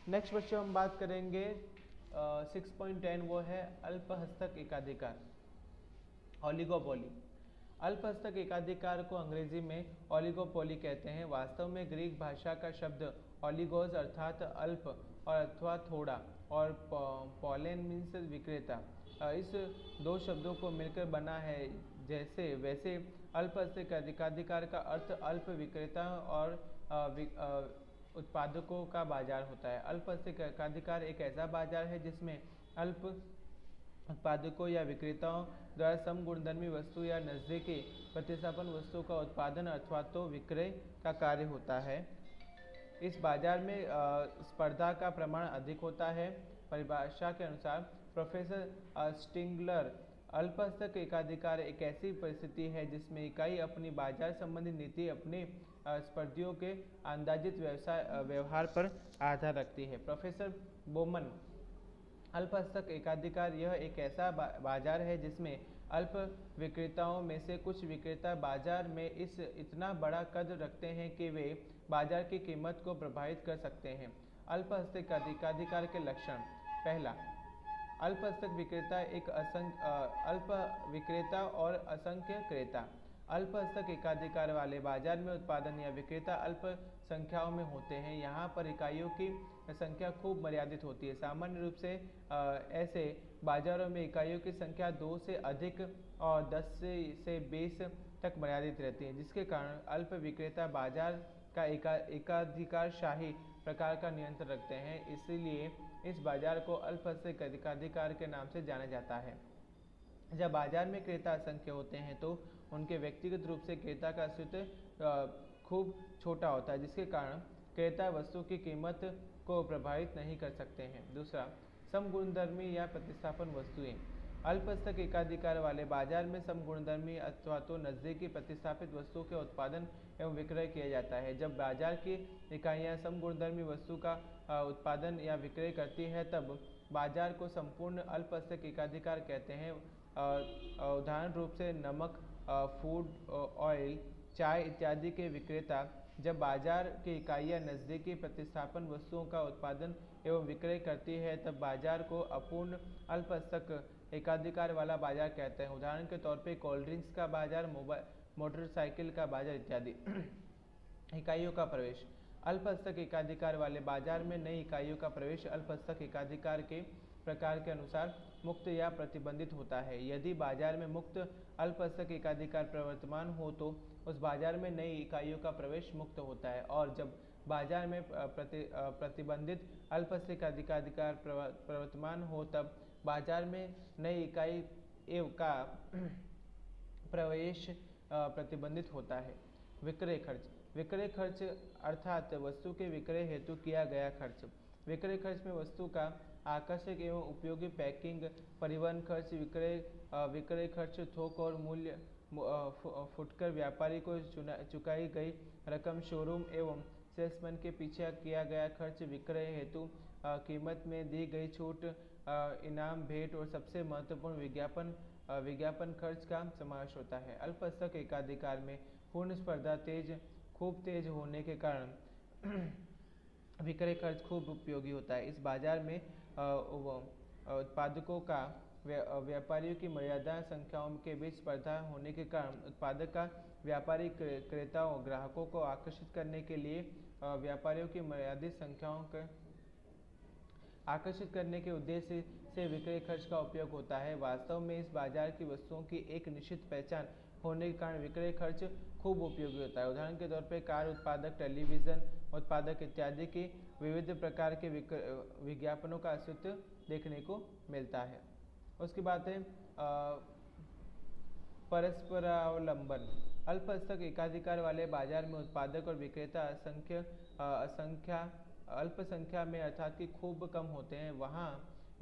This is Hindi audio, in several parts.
नेक्स्ट बच्चों हम बात करेंगे 6.10, वो है अल्पहस्तक एकाधिकार, ओलिगोपोली। अल्पहस्तक एकाधिकार को अंग्रेजी में ओलिगोपोली कहते हैं। वास्तव में ग्रीक भाषा का शब्द ओलिगोस अर्थात अल्प और अथवा थोड़ा, और पोलेन मीन्स विक्रेता, इस दो शब्दों को मिलकर बना है। जैसे वैसे अल्पहस्तक एकाधिकार का अर्थ अल्प विक्रेता और उत्पादकों का बाजार होता है। अल्पहस्तक एकाधिकार एक ऐसा बाजार है जिसमें अल्प उत्पादकों या विक्रेताओं द्वारा समगुणधर्मी वस्तु या नजदीकी प्रतिस्थापन वस्तु का उत्पादन अथवा तो विक्रय का कार्य होता है। इस बाजार में स्पर्धा का प्रमाण अधिक होता है। परिभाषा के अनुसार प्रोफेसर स्टिंगलर, अल्पहस्तक एकाधिकार एक ऐसी परिस्थिति है जिसमें इकाई अपनी बाजार संबंधी नीति अपने स्पर्धियों के अंदाजित व्यवहार पर आधार रखती है। प्रोफेसर बोमन, अल्पहस्तक एकाधिकार यह एक ऐसा बाजार है जिसमें अल्प विक्रेताओं में से कुछ विक्रेता बाजार में इतना बड़ा कद रखते हैं कि वे बाजार की कीमत को प्रभावित कर सकते हैं। अल्पहस्तक एकाधिकार के लक्षण: पहला, अल्पहस्तक विक्रेता अल्प विक्रेता और असंख्य क्रेता। अल्पहस्तक एकाधिकार वाले बाजार में उत्पादन या विक्रेता अल्प संख्याओं में होते हैं। यहाँ पर इकाइयों की संख्या खूब मर्यादित होती है। सामान्य रूप से ऐसे बाजारों में इकाइयों की संख्या 2 से अधिक और 10 से 20 तक मर्यादित रहती है, जिसके कारण अल्प विक्रेता बाजार का एकाधिकारशाही प्रकार का नियंत्रण रखते हैं। इसलिए इस बाजार को अल्पहस्तक एकाधिकार के नाम से जाना जाता है। जब बाजार में क्रेता असंख्य होते हैं तो उनके व्यक्तिगत रूप से क्रेता का अस्तित्व खूब छोटा होता है, जिसके कारण क्रेता वस्तु की कीमत को प्रभावित नहीं कर सकते हैं। दूसरा, समगुणधर्मी या प्रतिस्थापन वस्तुएं। अल्पहस्तक एकाधिकार वाले बाजार में समगुणधर्मी अथवा तो नजदीकी प्रतिस्थापित वस्तुओं के उत्पादन एवं विक्रय किया जाता है। जब बाजार की इकाइयां समगुणधर्मी वस्तु का उत्पादन या विक्रय करती है तब बाजार को संपूर्ण अल्पहस्तक एकाधिकार कहते हैं। उदाहरण रूप से नमक, फूड ऑयल, चाय इत्यादि के विक्रेता जब बाजार की इकाइयां नजदीकी प्रतिस्थापन वस्तुओं का उत्पादन एवं विक्रय करती है तब बाजार को अपूर्ण अल्पहस्तक एकाधिकार वाला बाजार कहते हैं। उदाहरण के तौर पे कोल्ड ड्रिंक्स का बाजार, मोटरसाइकिल का बाजार इत्यादि। इकाइयों का प्रवेश। अल्पहस्तक एकाधिकार वाले बाजार में नई इकाइयों का प्रवेश अल्पहस्तक एकाधिकार के प्रकार के अनुसार मुक्त या प्रतिबंधित होता है। यदि बाजार में मुक्त अल्पहस्तक एकाधिकार प्रवर्तमान हो तो उस बाजार में नई इकाइयों का प्रवेश मुक्त होता है, और जब बाजार में प्रतिबंधित अल्पहस्तक एकाधिकार प्रवर्तमान हो तब बाजार में नई इकाई का प्रवेश प्रतिबंधित होता है। विक्रय खर्च। विक्रय खर्च अर्थात वस्तु के विक्रय हेतु किया गया खर्च। विक्रय खर्च में वस्तु का आकर्षक एवं उपयोगी पैकिंग, परिवहन खर्च, विक्रय खर्च, थोक और मूल्य फुटकर व्यापारी को चुकाई गई रकम, शोरूम एवं सेल्समैन के पीछे किया गया खर्च, विक्रय हेतु कीमत में दी गई छूट, इनाम, भेंट और सबसे महत्वपूर्ण विज्ञापन खर्च का समावेश होता है। अल्पहस्तक एकाधिकार में पूर्ण स्पर्धा खूब तेज होने के कारण विक्रय खर्च खूब उपयोगी होता है। इस बाजार में उत्पादकों का व्यापारियों की मर्यादा संख्याओं के बीच स्पर्धा होने के कारण उत्पादक का व्यापारी क्रेताओं ग्राहकों को आकर्षित करने के लिए व्यापारियों की मर्यादित संख्याओं के आकर्षित करने के उद्देश्य से विक्रय खर्च का उपयोग होता है। वास्तव में इस बाजार की वस्तुओं की एक निश्चित पहचान होने के कारण विक्रय खर्च खूब उपयोगी होता है। उदाहरण के तौर पर कार उत्पादक, टेलीविज़न उत्पादक इत्यादि की विविध प्रकार के विज्ञापनों का अस्तित्व देखने को मिलता है। उसके बाद है परस्परावलंबन। अल्पहस्तक एकाधिकार वाले बाजार में उत्पादक और विक्रेता अल्प संख्या में अर्थात कि खूब कम होते हैं।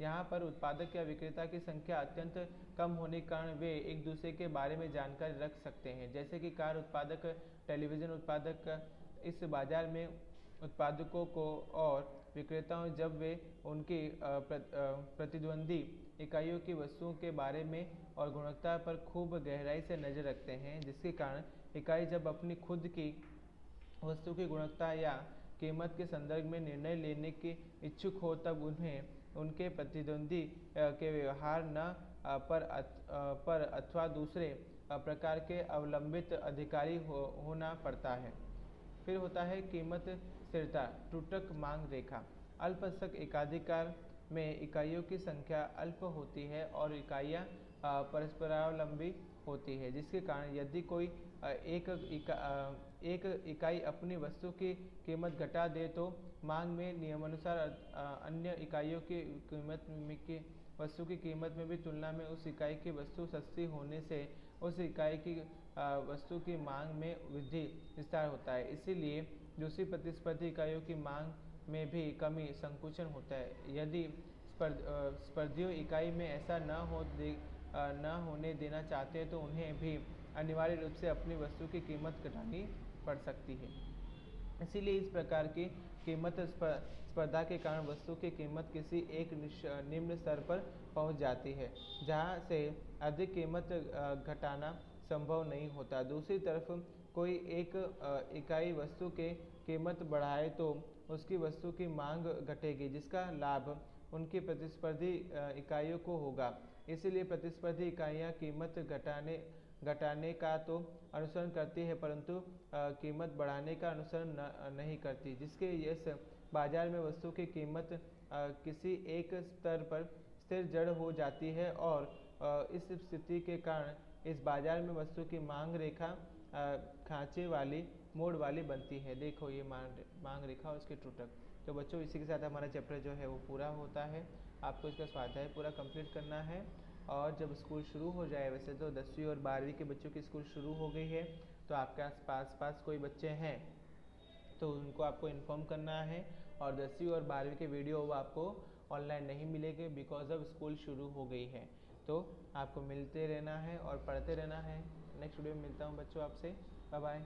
यहाँ पर उत्पादक या विक्रेता की संख्या अत्यंत कम होने के कारण वे एक दूसरे के बारे में जानकारी रख सकते हैं। जैसे कि कार उत्पादक, टेलीविज़न उत्पादक। इस बाजार में उत्पादकों को और विक्रेताओं जब वे उनकी प्रतिद्वंदी इकाइयों की वस्तुओं के बारे में और गुणवत्ता पर खूब गहराई से नज़र रखते हैं, जिसके कारण इकाई जब अपनी खुद की वस्तु की गुणवत्ता या कीमत के संदर्भ में निर्णय लेने के इच्छुक हो तब उन्हें उनके प्रतिद्वंदी के व्यवहार न पर अथवा दूसरे प्रकार के अवलंबित अधिकारी होना पड़ता है। फिर होता है कीमत स्थिरता, त्रुटक मांग रेखा। अल्पसंख्यक एकाधिकार में इकाइयों की संख्या अल्प होती है और इकाइयाँ परस्परावलंबी होती है, जिसके कारण यदि कोई एक इकाई अपनी वस्तु की कीमत घटा दे तो मांग में नियमानुसार अन्य इकाइयों की वस्तु की कीमत में भी तुलना में उस इकाई की वस्तु सस्ती होने से उस इकाई की वस्तु की मांग में वृद्धि विस्तार होता है। इसीलिए दूसरी प्रतिस्पर्धी इकाइयों की मांग में भी कमी संकुचन होता है। यदि स्पर्धियों इकाई में ऐसा न होने देना चाहते हैं तो उन्हें भी अनिवार्य रूप से अपनी वस्तु की कीमत घटानी पड़ सकती है। इसीलिए इस प्रकार की कीमत स्पर्धा के कारण वस्तु की कीमत किसी एक निम्न स्तर पर पहुंच जाती है, जहां से अधिक कीमत घटाना संभव नहीं होता। दूसरी तरफ कोई एक इकाई वस्तु की कीमत बढ़ाए तो उसकी वस्तु की मांग घटेगी, जिसका लाभ उनकी प्रतिस्पर्धी इकाइयों को होगा। इसलिए प्रतिस्पर्धी इकाइयां कीमत घटाने का तो अनुसरण करती है, परंतु कीमत बढ़ाने का अनुसरण नहीं करती, जिसके यश बाजार में वस्तु की कीमत किसी एक स्तर पर स्थिर जड़ हो जाती है और इस स्थिति के कारण इस बाजार में वस्तु की मांग रेखा खांचे वाली, मोड़ वाली बनती है। देखो ये मांग रेखा और इसके त्रुटक। तो बच्चों इसी के साथ हमारा चैप्टर जो है वो पूरा होता है। आपको इसका स्वाध्याय पूरा कंप्लीट करना है और जब स्कूल शुरू हो जाए, वैसे तो 10वीं और 12वीं के बच्चों की स्कूल शुरू हो गई है, तो आपके पास कोई बच्चे हैं तो उनको आपको इन्फॉर्म करना है। और 10वीं और 12वीं के वीडियो वो आपको ऑनलाइन नहीं मिलेंगे बिकॉज अब स्कूल शुरू हो गई है। तो आपको मिलते रहना है और पढ़ते रहना है। नेक्स्ट वीडियो में मिलता हूँ बच्चों आपसे। Bye bye.